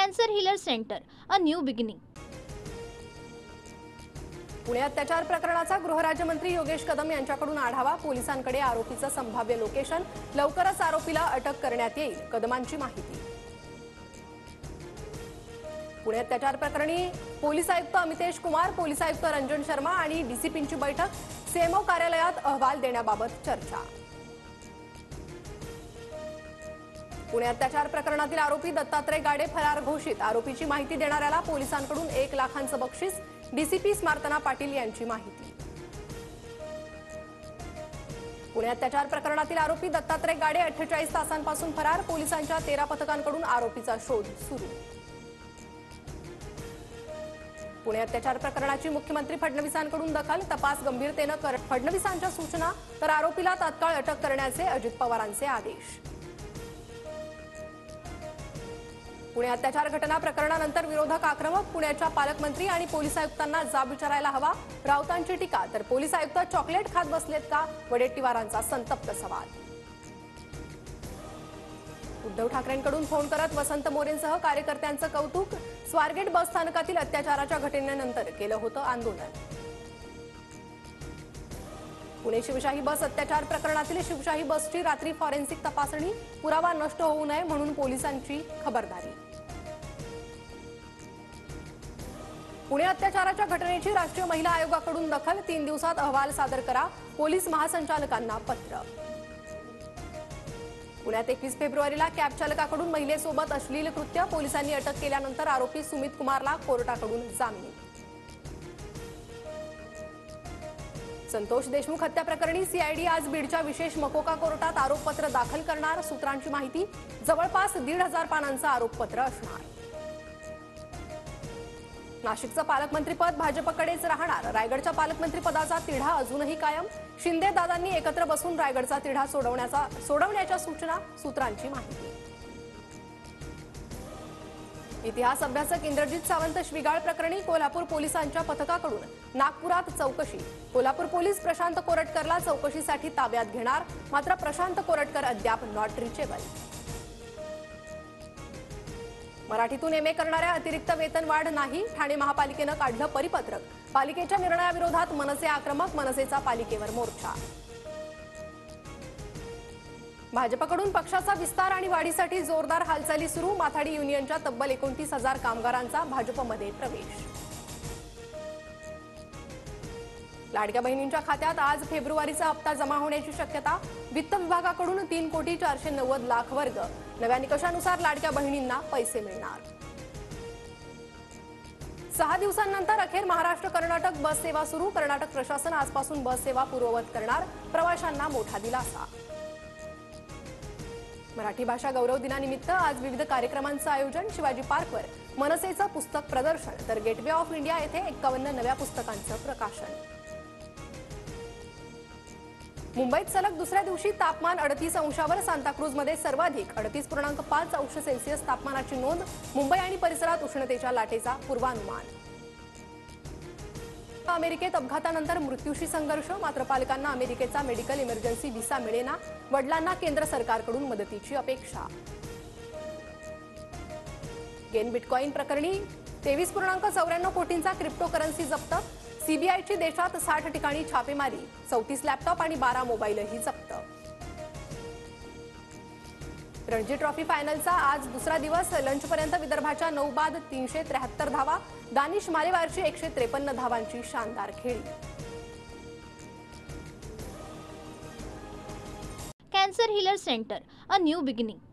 Cancer healer centre, a new beginning. Pune अत्याचार प्रकरणाचा गृहराज्यमंत्री योगेश कदम यांच्याकडून आढावा. पोलिसांकडे आरोपीचं संभाव्य लोकेशन. लवकरच आरोपीला अटक करण्यात येईल, कदमांची माहिती. पुणे अत्याचार प्रकरणी पोलीस आयुक्त अमितेश कुमार, पोलीस आयुक्त रंजन शर्मा आणि डीसीपींची बैठक. सीएमओ कार्यालयात अहवाल देण्याबाबत चर्चा. पुणे अत्याचार प्रकरणातील आरोपी दत्तात्रय गाडे फरार घोषित. आरोपीची माहिती देणाऱ्याला पोलिसांकडून 1 लाखांचं बक्षीस. डीसीपी स्मार्तना पाटील यांची माहिती. पुणे अत्याचार प्रकरणातील आरोपी दत्तात्रय गाडे 48 तासांपासून फरार. पोलिसांच्या 13 पथकांकडून आरोपीचा शोध सुरू. पुणे अत्याचार प्रकरणाची मुख्यमंत्री फडणवीसांकडून दखल. तपास गंभीरतेनं फडणवीसांच्या सूचना, तर आरोपीला तात्काळ अटक करण्याचे अजित पवारांचे आदेश. पुणे अत्याचार घटना प्रकरणानंतर विरोधक आक्रमक. पुण्याच्या पालकमंत्री आणि पोलीस आयुक्तांना जाब विचारायला हवा, राऊतांची टीका. तर पोलीस आयुक्त चॉकलेट खात बसलेत का, वडेट्टीवारांचा संतप्त सवाल. उद्धव ठाकरेंकडून फोन करत वसंत मोरेंसह कार्यकर्त्यांचं कौतुक. स्वारगेट बस स्थानकातील अत्याचाराच्या घटनेनंतर केलं होतं आंदोलन. पुणे शिवशाही बस अत्याचार प्रकरणातील शिवशाही बसची रात्री फॉरेन्सिक तपासणी. पुरावा नष्ट होऊ नये म्हणून पोलिसांची खबरदारी. पुणे अत्याचाराच्या घटनेची राष्ट्रीय महिला आयोगाकडून दखल. 3 दिवसात अहवाल सादर करा, पोलीस महासंचालकांना पत्र. पुण्यात 21 फेब्रुवारीला कॅब चालकाकडून महिलेसोबत अश्लील कृत्य. पोलिसांनी अटक केल्यानंतर आरोपी सुमित कुमारला कोर्टाकडून जामीन. संतोष देशमुख हत्या प्रकरणी सीआयडी आज बीडच्या विशेष मकोका कोर्टात आरोपपत्र दाखल करणार. सूत्रांची माहिती, जवळपास 1,500 पानांचं आरोपपत्र असणार. नाशिकचं पालकमंत्रीपद भाजपकडेच राहणार. रायगडच्या पालकमंत्रीपदाचा तिढा अजूनही कायम. शिंदे दादांनी एकत्र बसून रायगडचा तिढा सोडवण्याच्या सूचना. सूत्रांची माहिती. इतिहास अभ्यासक इंद्रजित सावंत शिवीगाळ प्रकरणी कोल्हापूर पोलिसांच्या पथकाकडून नागपुरात चौकशी. कोल्हापूर पोलीस प्रशांत कोरटकरला चौकशीसाठी ताब्यात घेणार. मात्र प्रशांत कोरटकर अद्याप नॉट रिचेबल. मराठीतून एमए करणाऱ्या अतिरिक्त वेतनवाढ नाही. ठाणे महापालिकेनं काढलं परिपत्रक. पालिकेच्या निर्णयाविरोधात मनसे आक्रमक. मनसेचा पालिकेवर मोर्चा. भाजपकडून पक्षाचा विस्तार आणि वाढीसाठी जोरदार हालचाली सुरू. माथाडी युनियनच्या तब्बल 29,000 कामगारांचा भाजपमध्ये प्रवेश. लाडक्या बहिणींच्या खात्यात आज फेब्रुवारीचा हप्ता जमा होण्याची शक्यता. वित्त विभागाकडून 3,490,00,000 वर्ग. नव्या निकषानुसार लाडक्या बहिणींना पैसे मिळणार. 6 दिवसांनंतर अखेर महाराष्ट्र कर्नाटक बस सेवा सुरू. कर्नाटक प्रशासन आजपासून बस सेवा पूर्ववत करणार. प्रवाशांना मोठा दिलासा. मराठी भाषा गौरव दिनानिमित्त आज विविध कार्यक्रमांचं आयोजन. शिवाजी पार्कवर मनसेचं पुस्तक प्रदर्शन, तर गेटवे ऑफ इंडिया येथे 51 नव्या पुस्तकांचं प्रकाशन. मुंबईत सलग दुसऱ्या दिवशी तापमान 38 अंशावर. सांताक्रूजमध्ये सर्वाधिक 38.5 अंश सेल्सिअस तापमानाची नोंद. मुंबई आणि परिसरात उष्णतेच्या लाटेचा पूर्वानुमान. अमेरिकेत अपघातानंतर मृत्यूशी संघर्ष. मात्र पालकांना अमेरिकेचा मेडिकल इमर्जन्सी व्हिसा मिळेना. वडिलांना केंद्र सरकारकडून मदतीची अपेक्षा. गेन बिटकॉइन प्रकरणी 23.94 कोटींचा क्रिप्टोकरन्सी जप्त. सीबीआयची देशात 60 ठिकाणी छापेमारी. 34 लॅपटॉप आणि 12 मोबाईलही जप्त. रणजी ट्रॉफी फायनलचा आज दुसरा दिवस. लंचपर्यंत विदर्भाच्या 9 बाद 373 धावा. दानिश मालेवारची 153 धावांची शानदार खेळी. Cancer healer centre, a new beginning.